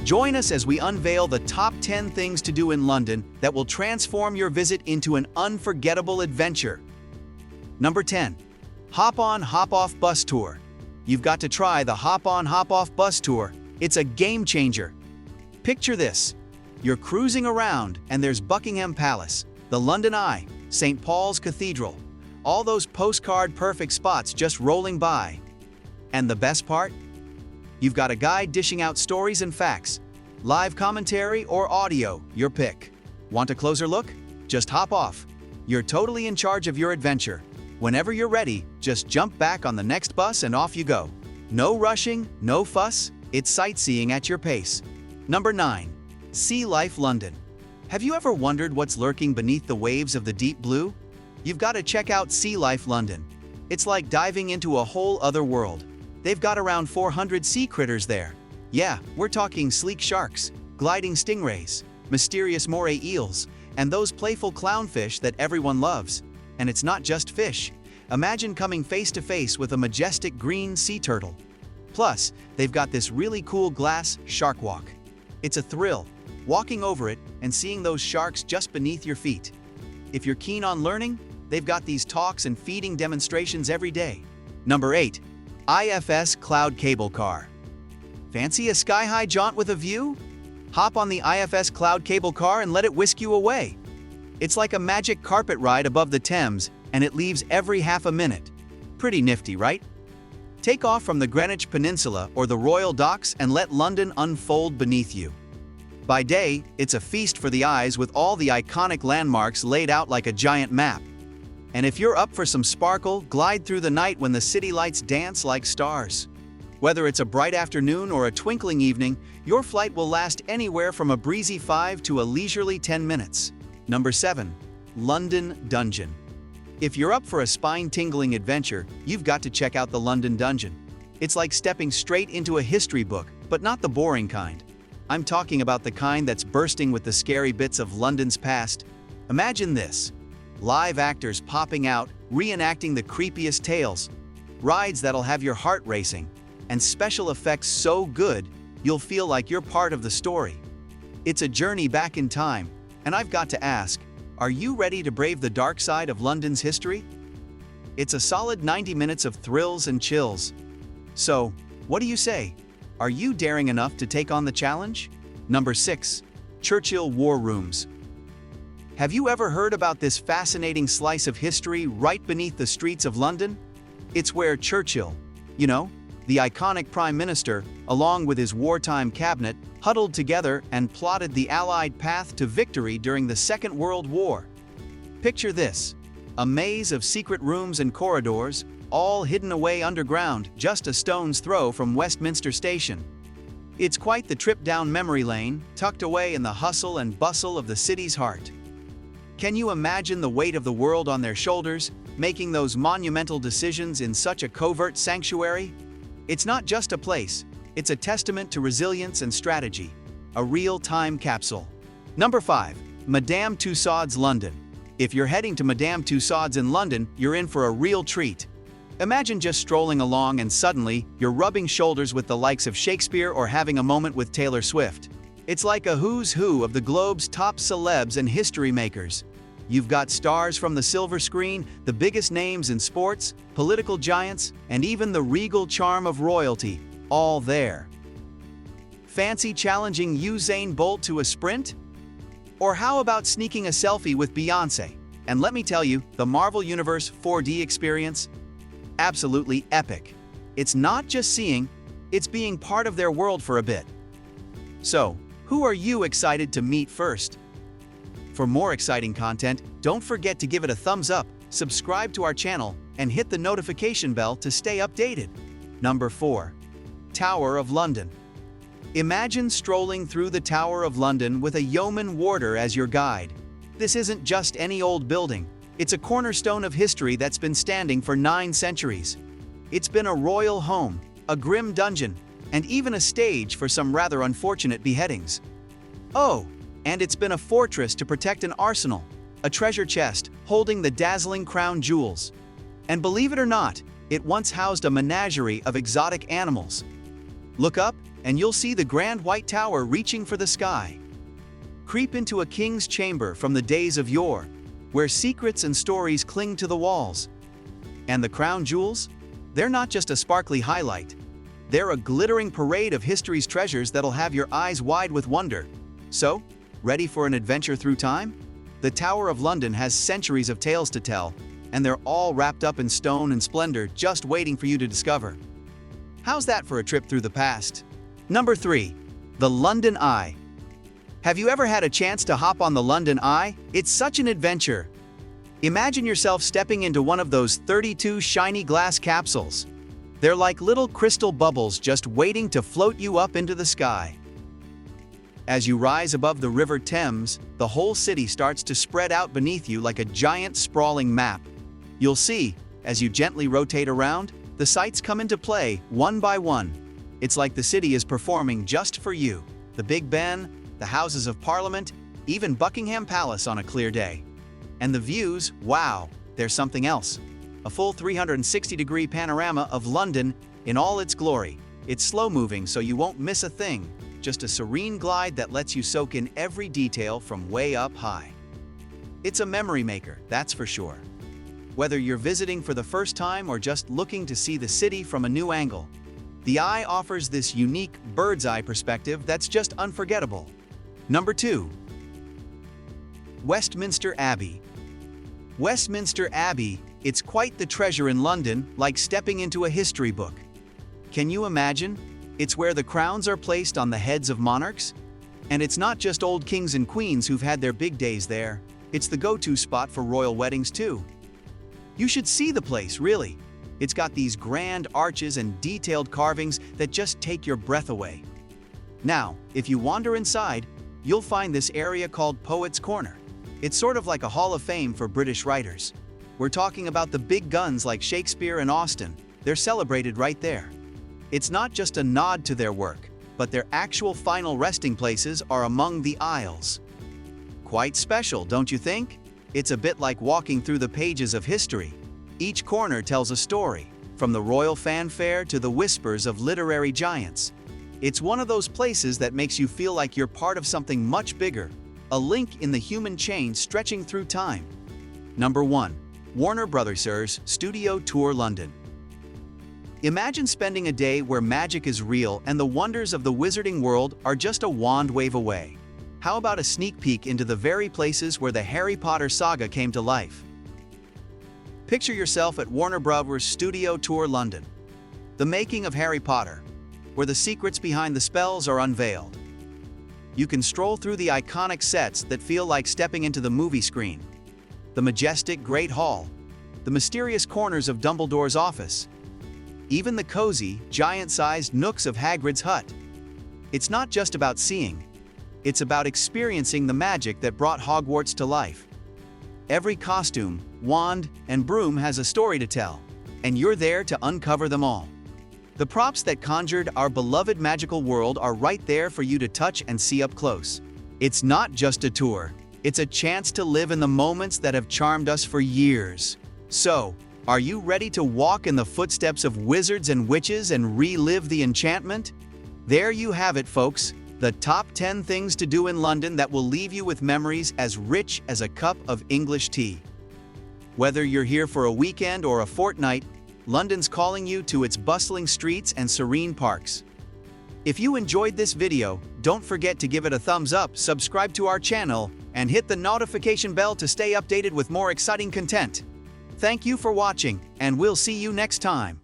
Join us as we unveil the top 10 things to do in London that will transform your visit into an unforgettable adventure. Number 10. Hop-on, hop-off bus tour. You've got to try the hop-on, hop-off bus tour. It's a game changer. Picture this. You're cruising around and there's Buckingham Palace, the London Eye, St. Paul's Cathedral, all those postcard-perfect spots just rolling by. And the best part? You've got a guide dishing out stories and facts, live commentary or audio, your pick. Want a closer look? Just hop off. You're totally in charge of your adventure. Whenever you're ready, just jump back on the next bus and off you go. No rushing, no fuss, it's sightseeing at your pace. Number 9. Sea Life London. Have you ever wondered what's lurking beneath the waves of the deep blue? You've got to check out Sea Life London. It's like diving into a whole other world. They've got around 400 sea critters there. Yeah, we're talking sleek sharks, gliding stingrays, mysterious moray eels, and those playful clownfish that everyone loves. And it's not just fish. Imagine coming face to face with a majestic green sea turtle. Plus, they've got this really cool glass shark walk. It's a thrill, walking over it and seeing those sharks just beneath your feet. If you're keen on learning, they've got these talks and feeding demonstrations every day. Number 8. IFS Cloud Cable Car. Fancy a sky-high jaunt with a view? Hop on the IFS Cloud Cable Car and let it whisk you away. It's like a magic carpet ride above the Thames, and it leaves every half a minute. Pretty nifty, right? Take off from the Greenwich Peninsula or the Royal Docks and let London unfold beneath you. By day, it's a feast for the eyes with all the iconic landmarks laid out like a giant map. And if you're up for some sparkle, glide through the night when the city lights dance like stars. Whether it's a bright afternoon or a twinkling evening, your flight will last anywhere from a breezy 5 to a leisurely 10 minutes. Number 7. London Dungeon. If you're up for a spine-tingling adventure, you've got to check out the London Dungeon. It's like stepping straight into a history book, but not the boring kind. I'm talking about the kind that's bursting with the scary bits of London's past. Imagine this. Live actors popping out, reenacting the creepiest tales. Rides that'll have your heart racing. And special effects so good, you'll feel like you're part of the story. It's a journey back in time, and I've got to ask, are you ready to brave the dark side of London's history? It's a solid 90 minutes of thrills and chills. So, what do you say? Are you daring enough to take on the challenge? Number 6. Churchill War Rooms. Have you ever heard about this fascinating slice of history right beneath the streets of London? It's where Churchill, the iconic Prime Minister, along with his wartime cabinet, huddled together and plotted the Allied path to victory during the Second World War. Picture this, a maze of secret rooms and corridors, all hidden away underground, just a stone's throw from Westminster Station. It's quite the trip down memory lane, tucked away in the hustle and bustle of the city's heart. Can you imagine the weight of the world on their shoulders, making those monumental decisions in such a covert sanctuary? It's not just a place, it's a testament to resilience and strategy, a real time capsule. Number 5. Madame Tussauds London. If you're heading to Madame Tussauds in London, you're in for a real treat. Imagine just strolling along and suddenly, you're rubbing shoulders with the likes of Shakespeare or having a moment with Taylor Swift. It's like a who's who of the globe's top celebs and history makers. You've got stars from the silver screen, the biggest names in sports, political giants, and even the regal charm of royalty, all there. Fancy challenging Usain Bolt to a sprint? Or how about sneaking a selfie with Beyoncé? And let me tell you, the Marvel Universe 4D experience? Absolutely epic. It's not just seeing, it's being part of their world for a bit. So, who are you excited to meet first? For more exciting content, don't forget to give it a thumbs up, subscribe to our channel, and hit the notification bell to stay updated. Number 4. Tower of London. Imagine strolling through the Tower of London with a yeoman warder as your guide. This isn't just any old building. It's a cornerstone of history that's been standing for 9 centuries. It's been a royal home, a grim dungeon, and even a stage for some rather unfortunate beheadings. Oh, and it's been a fortress to protect an arsenal, a treasure chest holding the dazzling crown jewels. And believe it or not, it once housed a menagerie of exotic animals. Look up, and you'll see the Grand White Tower reaching for the sky. Creep into a king's chamber from the days of yore, where secrets and stories cling to the walls. And the crown jewels? They're not just a sparkly highlight. They're a glittering parade of history's treasures that'll have your eyes wide with wonder. So, ready for an adventure through time? The Tower of London has centuries of tales to tell, and they're all wrapped up in stone and splendor just waiting for you to discover. How's that for a trip through the past? Number 3. The London Eye. Have you ever had a chance to hop on the London Eye? It's such an adventure. Imagine yourself stepping into one of those 32 shiny glass capsules. They're like little crystal bubbles just waiting to float you up into the sky. As you rise above the River Thames, the whole city starts to spread out beneath you like a giant sprawling map. You'll see, as you gently rotate around, the sights come into play one by one. It's like the city is performing just for you. The Big Ben, the Houses of Parliament, even Buckingham Palace on a clear day. And the views, wow, they're something else. A full 360-degree panorama of London in all its glory. It's slow-moving so you won't miss a thing. Just a serene glide that lets you soak in every detail from way up high. It's a memory maker, that's for sure. Whether you're visiting for the first time or just looking to see the city from a new angle, the Eye offers this unique bird's-eye perspective that's just unforgettable. Number 2. Westminster Abbey. Westminster Abbey, it's quite the treasure in London, like stepping into a history book. Can you imagine? It's where the crowns are placed on the heads of monarchs. And it's not just old kings and queens who've had their big days there. It's the go-to spot for royal weddings too. You should see the place, really. It's got these grand arches and detailed carvings that just take your breath away. Now, if you wander inside, you'll find this area called Poets' Corner. It's sort of like a hall of fame for British writers. We're talking about the big guns like Shakespeare and Austen. They're celebrated right there. It's not just a nod to their work, but their actual final resting places are among the aisles. Quite special, don't you think? It's a bit like walking through the pages of history. Each corner tells a story, from the royal fanfare to the whispers of literary giants. It's one of those places that makes you feel like you're part of something much bigger, a link in the human chain stretching through time. Number 1. Warner Brothers' Studio Tour London. Imagine spending a day where magic is real and the wonders of the wizarding world are just a wand wave away. How about a sneak peek into the very places where the Harry Potter saga came to life? Picture yourself at Warner Brothers' Studio Tour London, the making of Harry Potter, where the secrets behind the spells are unveiled. You can stroll through the iconic sets that feel like stepping into the movie screen. The majestic Great Hall, the mysterious corners of Dumbledore's office, even the cozy, giant-sized nooks of Hagrid's hut. It's not just about seeing. It's about experiencing the magic that brought Hogwarts to life. Every costume, wand, and broom has a story to tell, and you're there to uncover them all. The props that conjured our beloved magical world are right there for you to touch and see up close. It's not just a tour. It's a chance to live in the moments that have charmed us for years. So, are you ready to walk in the footsteps of wizards and witches and relive the enchantment? There you have it, folks. The top 10 things to do in London that will leave you with memories as rich as a cup of English tea. Whether you're here for a weekend or a fortnight, London's calling you to its bustling streets and serene parks. If you enjoyed this video, don't forget to give it a thumbs up, subscribe to our channel, and hit the notification bell to stay updated with more exciting content. Thank you for watching, and we'll see you next time.